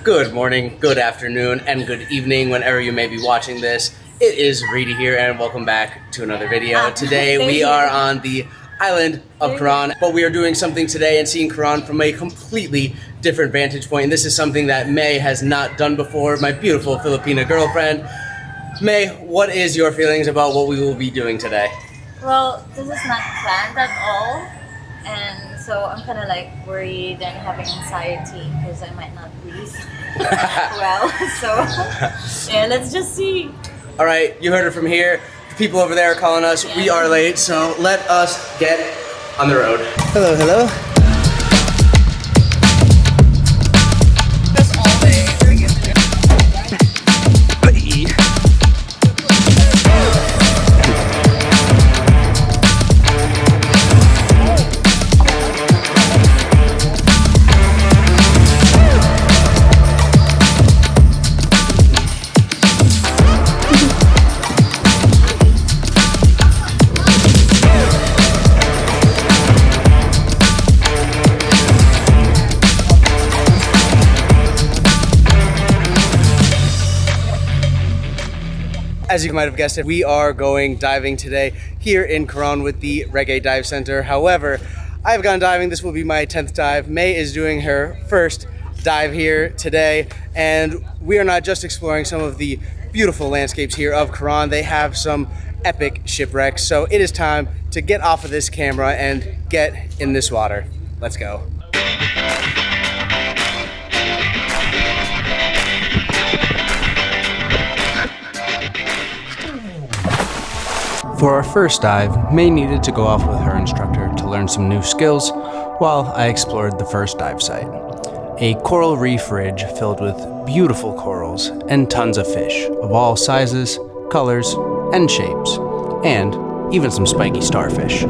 Good morning, good afternoon, and good evening whenever you may be watching this. It is Reedy here and welcome back to another video. Today we are on the island of Coron, but we are doing something today and seeing Coron from a completely different vantage point. This is something that May has not done before, my beautiful Filipina girlfriend. May, what is your feelings about what we will be doing today? Well, this is not planned at all, and so I'm kind of like worried and having anxiety because I might not breathe well. So yeah, let's just see. All right, you heard it from here. The people over there are calling us. We are late, so let us get on the road. Hello, hello. As you might have guessed it, we are going diving today here in Coron with the Reggae Dive Center. However, I've gone diving. This will be my 10th dive. May is doing her first dive here today, and we are not just exploring some of the beautiful landscapes here of Coron. They have some epic shipwrecks, so it is time to get off of this camera and get in this water. Let's go. For our first dive, May needed to go off with her instructor to learn some new skills while I explored the first dive site. A coral reef ridge filled with beautiful corals and tons of fish of all sizes, colors, and shapes, and even some spiky starfish.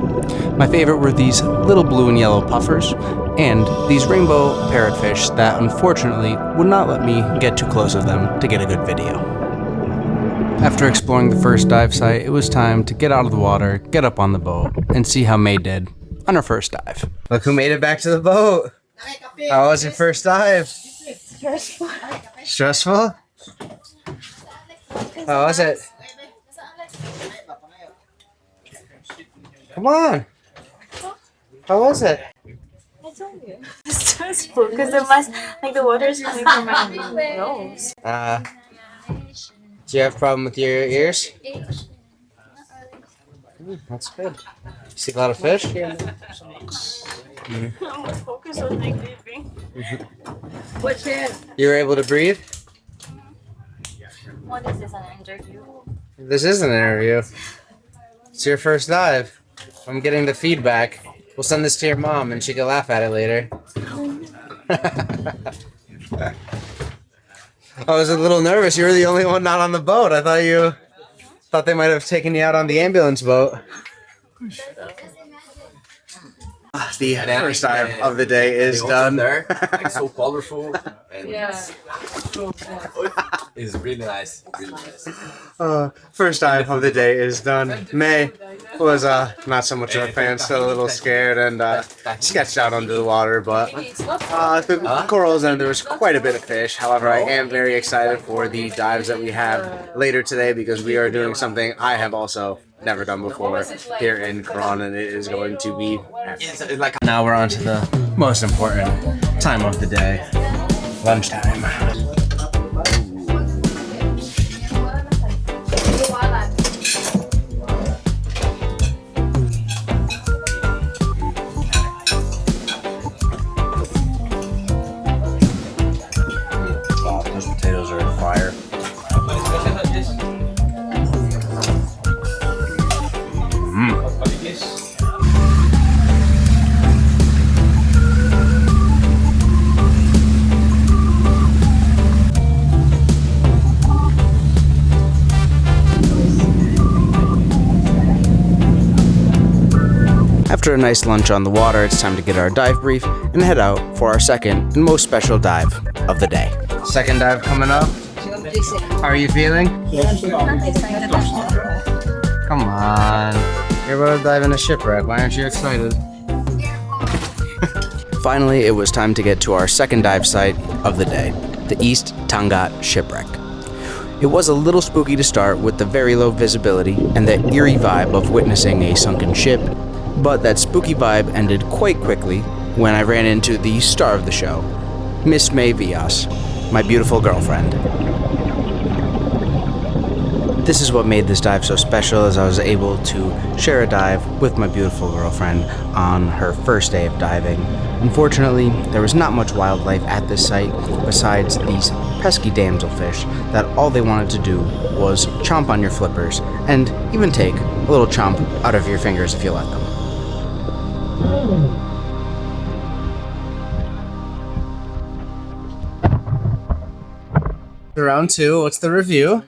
My favorite were these little blue and yellow puffers and these rainbow parrotfish that unfortunately would not let me get too close of them to get a good video. After exploring the first dive site, it was time to get out of the water, get up on the boat, and see how May did on her first dive. Look who made it back to the boat. How was your first dive? Stressful. Stressful? How was it? Come on. How was it? I told you. It's stressful because the water is coming from my nose. Do you have a problem with your ears? That's good. You see a lot of fish? I'm focused on my breathing. What's it? You were able to breathe? What is this, an interview? This is an interview. It's your first dive. I'm getting the feedback. We'll send this to your mom and she can laugh at it later. I was a little nervous. You were the only one not on the boat. I thought they might have taken you out on the ambulance boat. The first dive of the day is done. There, like so colorful, and Yeah. it's really nice. Really nice. First dive of the day is done. May was not so much of a fan, still a little scared and sketched out under the water, but the corals and there was quite a bit of fish. However, I am very excited for the dives that we have later today because we are doing something I have also never done before here in Coron, and it is going to be epic. Now we're on to the most important time of the day, lunchtime. Wow, those potatoes are on fire. After a nice lunch on the water, it's time to get our dive brief and head out for our second and most special dive of the day. Second dive coming up. How are you feeling? Come on. You're about to dive in a shipwreck. Why aren't you excited? Finally, it was time to get to our second dive site of the day. the East Tangat shipwreck. It was a little spooky to start with the very low visibility and the eerie vibe of witnessing a sunken ship, but that spooky vibe ended quite quickly when I ran into the star of the show, Miss May Villas, my beautiful girlfriend. This is what made this dive so special, as I was able to share a dive with my beautiful girlfriend on her first day of diving. Unfortunately, there was not much wildlife at this site besides these pesky damselfish that all they wanted to do was chomp on your flippers and even take a little chomp out of your fingers if you let them. Round 2, what's the review?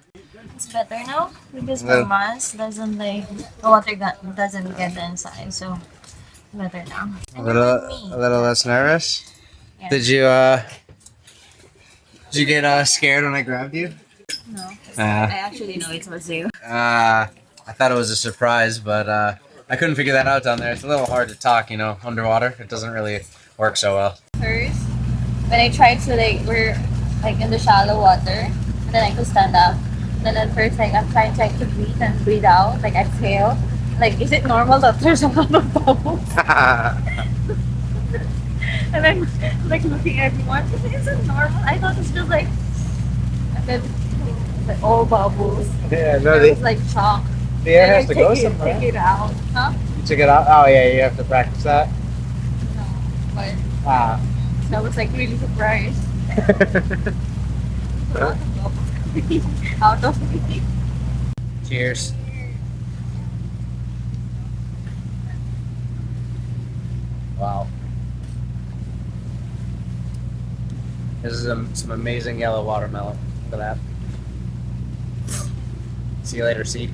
It's better now because my mask doesn't like the water doesn't get inside, so better now. A little less nervous. Yeah. Did you get scared when I grabbed you? No, I actually know it was you. I thought it was a surprise, but I couldn't figure that out down there. It's a little hard to talk, underwater. It doesn't really work so well. First, when I tried to we're in the shallow water, and then I could stand up. Then at first, I'm trying to breathe and breathe out, exhale. Is it normal that there's a lot of bubbles? And I'm looking at everyone. Is it normal? I thought it's just and then all bubbles. Yeah, no, It was chalk. the air has to go somewhere. Take it out, huh? You took it out? Oh yeah, you have to practice that. No, but Ah. I was really surprised. A lot of bubbles coming out of me. Cheers. Wow. This is some amazing yellow watermelon. Look at that. See you later, Seed.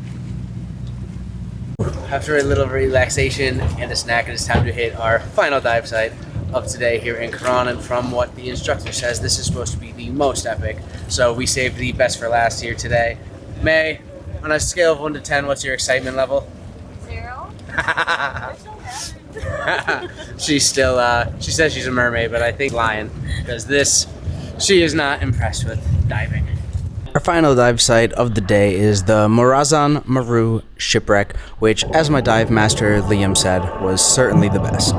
After a little relaxation and a snack, it is time to hit our final dive site of today here in Coron. And from what the instructor says, this is supposed to be the most epic. So we saved the best for last here today. May, on a scale of 1 to 10, what's your excitement level? 0. She's still, she says she's a mermaid, but I think lying, because she is not impressed with diving. Our final dive site of the day is the Morazan Maru shipwreck, which, as my dive master Liam said, was certainly the best.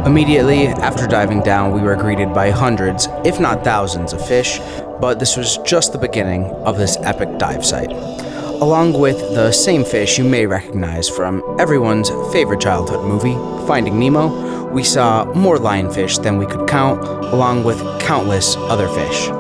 Immediately after diving down, we were greeted by hundreds, if not thousands, of fish, but this was just the beginning of this epic dive site. Along with the same fish you may recognize from everyone's favorite childhood movie, Finding Nemo, we saw more lionfish than we could count, along with countless other fish.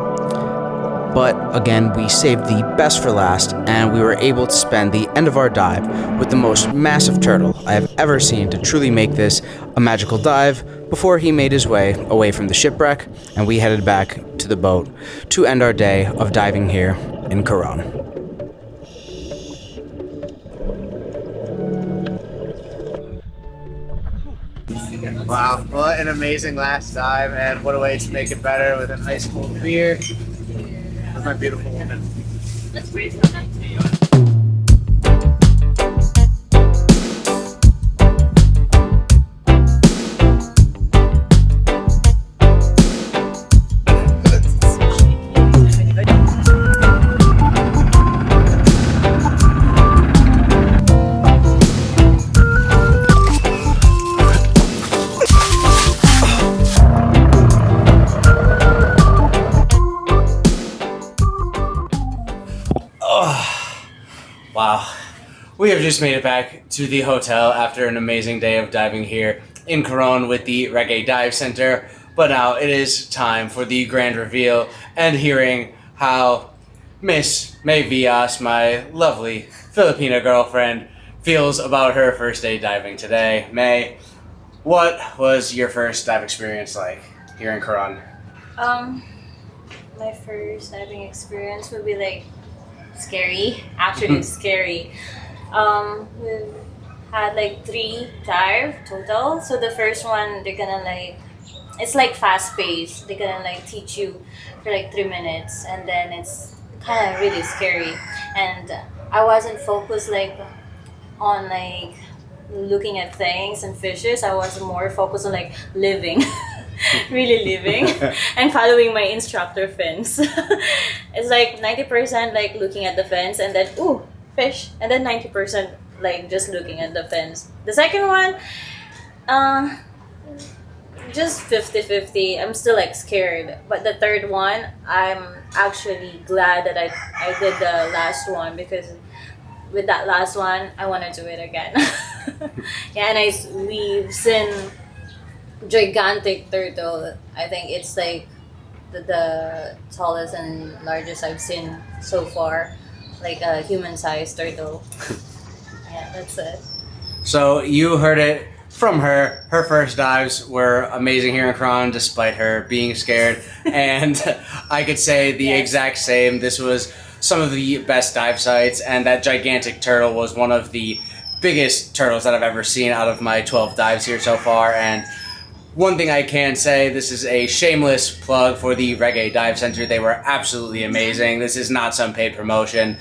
But again, we saved the best for last, and we were able to spend the end of our dive with the most massive turtle I have ever seen to truly make this a magical dive before he made his way away from the shipwreck, and we headed back to the boat to end our day of diving here in Coron. Wow, what an amazing last dive, and what a way to make it better with an ice cold beer with my beautiful woman. Let's freeze them. Wow. We have just made it back to the hotel after an amazing day of diving here in Coron with the Reggae Dive Center. But now it is time for the grand reveal and hearing how Miss May Villas, my lovely Filipina girlfriend, feels about her first day diving today. May, what was your first dive experience like here in Coron? My first diving experience would be scary. Actually, it's scary. We've had 3 dive total. So the first one, they're gonna it's fast paced. They're gonna teach you for 3 minutes, and then it's kind of really scary. And I wasn't focused on looking at things and fishes. I was more focused on living. really living and following my instructor fins. It's like 90% like looking at the fence and then ooh, fish, and then 90% like just looking at the fence. The second one, just 50-50. I'm still like scared. But the third one, I'm actually glad that I did the last one, because with that last one, I want to do it again. Yeah, and we've seen gigantic turtle. I think it's like the tallest and largest I've seen so far, like a human-sized turtle. Yeah, that's it. So you heard it from her. Her first dives were amazing here in Coron, despite her being scared. And I could say the Yes. exact same. This was some of the best dive sites, and that gigantic turtle was one of the biggest turtles that I've ever seen out of my 12 dives here so far. And one thing I can say, this is a shameless plug for the Reggae Dive Center. They were absolutely amazing. This is not some paid promotion.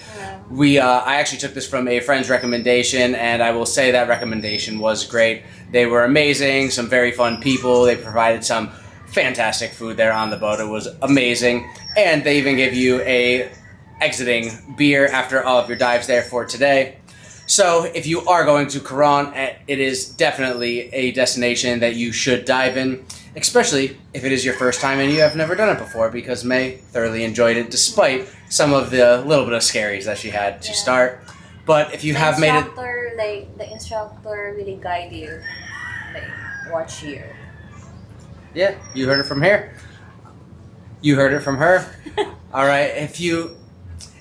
I actually took this from a friend's recommendation, and I will say that recommendation was great. They were amazing, some very fun people. They provided some fantastic food there on the boat. It was amazing. And they even give you a exiting beer after all of your dives there for today. So if you are going to Coron, it is definitely a destination that you should dive in, especially if it is your first time and you have never done it before, because May thoroughly enjoyed it despite some of the little bit of scaries that she had to start. But if you have made it... The instructor really guide you, like watch you. Yeah, you heard it from here. You heard it from her. All right, if you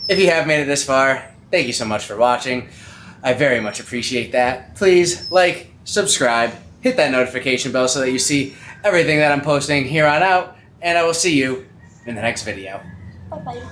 have made it this far, thank you so much for watching. I very much appreciate that. Please like, subscribe, hit that notification bell so that you see everything that I'm posting here on out, and I will see you in the next video. Bye bye.